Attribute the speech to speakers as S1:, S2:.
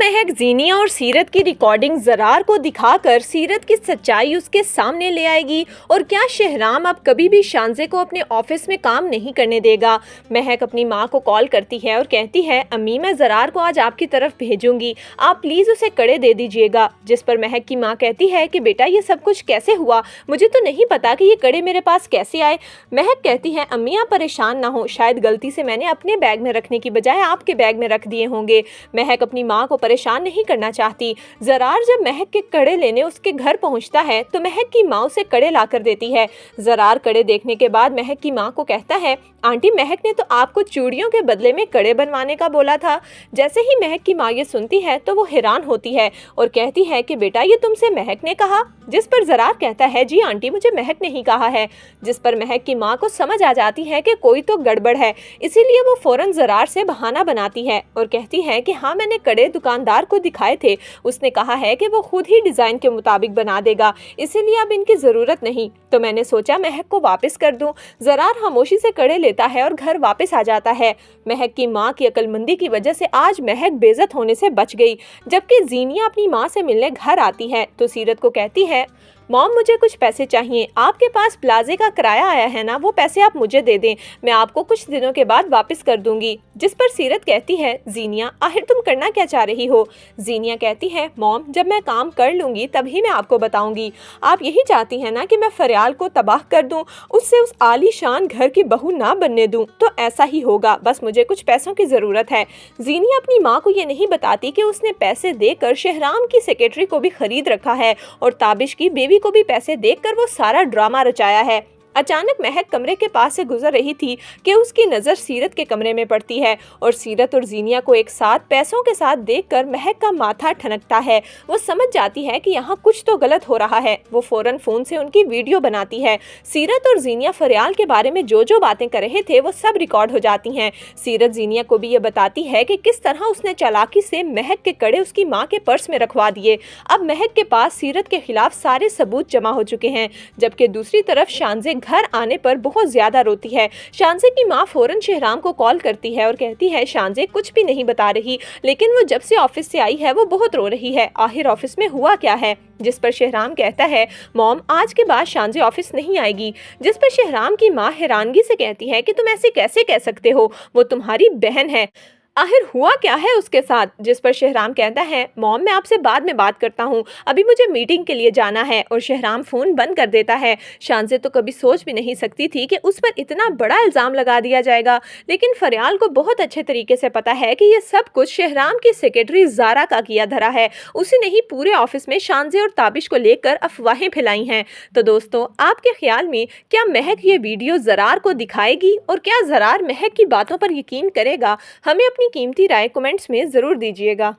S1: महक जीनिया और सीरत की रिकॉर्डिंग ज़रार को दिखाकर सीरत की सच्चाई उसके सामने ले आएगी और क्या शहराम अब कभी भी शांजे को अपने ऑफिस में काम नहीं करने देगा। महक अपनी माँ को कॉल करती है और कहती है, अम्मी मैं ज़रार को आज आपकी तरफ भेजूंगी, आप प्लीज़ उसे कड़े दे दीजिएगा। जिस पर महक की माँ कहती है कि बेटा ये सब कुछ कैसे हुआ, मुझे तो नहीं पता कि ये कड़े मेरे पास कैसे आए। महक कहती है, अम्मी आप परेशान ना हो, शायद गलती से मैंने अपने बैग में रखने की बजाय आपके बैग में रख दिए होंगे। महक अपनी माँ को परेशान नहीं करना चाहती। ज़रार जब महक के कड़े लेने उसके घर पहुंचता है तो महक की माँ उसे कड़े लाकर देती है। ज़रार कड़े देखने के बाद महक की माँ को कहता है, आंटी महक ने तो आपको चूड़ियों के बदले में कड़े बनवाने का बोला था। जैसे ही महक की माँ ये सुनती है तो वो हैरान होती है और कहती है कि बेटा ये तुमसे महक ने कहा। जिस पर ज़रार कहता है, जी आंटी मुझे महक ने ही कहा है। जिस पर महक की माँ को समझ आ जाती है कि कोई तो गड़बड़ है, इसीलिए वो फौरन ज़रार से बहाना बनाती है और कहती है कि हाँ मैंने कड़े दुकानदार को दिखाए थे, उसने कहा है कि वो खुद ही डिज़ाइन के मुताबिक बना देगा, इसीलिए अब इनकी ज़रूरत नहीं, तो मैंने सोचा महक को वापस कर दूं। ज़रार खामोशी से कड़े लेता है और घर वापस आ जाता है। महक की माँ की अक्लमंदी की वजह से आज महक बेइज्जत होने से बच गई। जबकि जीनिया अपनी माँ से मिलने घर आती है तो सीरत को कहती है, मॉम मुझे कुछ पैसे चाहिए, आपके पास प्लाजे का किराया आया है ना, वो पैसे आप मुझे दे दें, मैं आपको कुछ दिनों के बाद वापस कर दूंगी। जिस पर सीरत कहती है, जीनिया आखिर तुम करना क्या चाह रही हो। जीनिया कहती है, मॉम जब मैं काम कर लूंगी तभी मैं आपको बताऊंगी। आप यही चाहती हैं ना कि मैं फरियाल को तबाह कर दूं, उससे उस आलीशान घर की बहू ना बनने दूं, तो ऐसा ही होगा, बस मुझे कुछ पैसों की ज़रूरत है। जीनिया अपनी माँ को ये नहीं बताती कि उसने पैसे देकर शहराम की सेक्रेटरी को भी खरीद रखा है और ताबिश की बेबी को भी पैसे देकर वो सारा ड्रामा रचाया है। अचानक महक कमरे के पास से गुजर रही थी कि उसकी नज़र सीरत के कमरे में पड़ती है और सीरत और जीनिया को एक साथ पैसों के साथ देखकर महक का माथा ठनकता है। वो समझ जाती है कि यहाँ कुछ तो गलत हो रहा है। वो फौरन फ़ोन से उनकी वीडियो बनाती है। सीरत और जीनिया फरियाल के बारे में जो जो बातें कर रहे थे वो सब रिकॉर्ड हो जाती हैं। सीरत जीनिया को भी ये बताती है कि किस तरह उसने चालाकी से महक के कड़े उसकी माँ के पर्स में रखवा दिए। अब महक के पास सीरत के खिलाफ सारे सबूत जमा हो चुके हैं। जबकि दूसरी तरफ शांजे घर आने पर बहुत ज्यादा रोती है। शांजे की माँ फौरन शहराम को कॉल करती है और कहती है, शांजे कुछ भी नहीं बता रही, लेकिन वो जब से ऑफिस से आई है वो बहुत रो रही है, आखिर ऑफिस में हुआ क्या है। जिस पर शहराम कहता है, मॉम आज के बाद शांजे ऑफिस नहीं आएगी। जिस पर शहराम की माँ हैरानगी से कहती है कि तुम ऐसे कैसे कह सकते हो, वो तुम्हारी बहन है, आखिर हुआ क्या है उसके साथ। जिस पर शहराम कहता है, मॉम मैं आपसे बाद में बात करता हूँ, अभी मुझे मीटिंग के लिए जाना है, और शहराम फ़ोन बंद कर देता है। शांजे तो कभी सोच भी नहीं सकती थी कि उस पर इतना बड़ा इल्ज़ाम लगा दिया जाएगा, लेकिन फरियाल को बहुत अच्छे तरीके से पता है कि ये सब कुछ शहराम की सेक्रेटरी ज़ारा का किया धरा है। उसी ने ही पूरे ऑफिस में शांजे और ताबिश को लेकर अफवाहें फैलाई हैं। तो दोस्तों आपके ख्याल में क्या महक ये वीडियो ज़रार को दिखाएगी और क्या ज़रार महक की बातों पर यकीन करेगा? हमें अपनी कीमती राय कमेंट्स में ज़रूर दीजिएगा।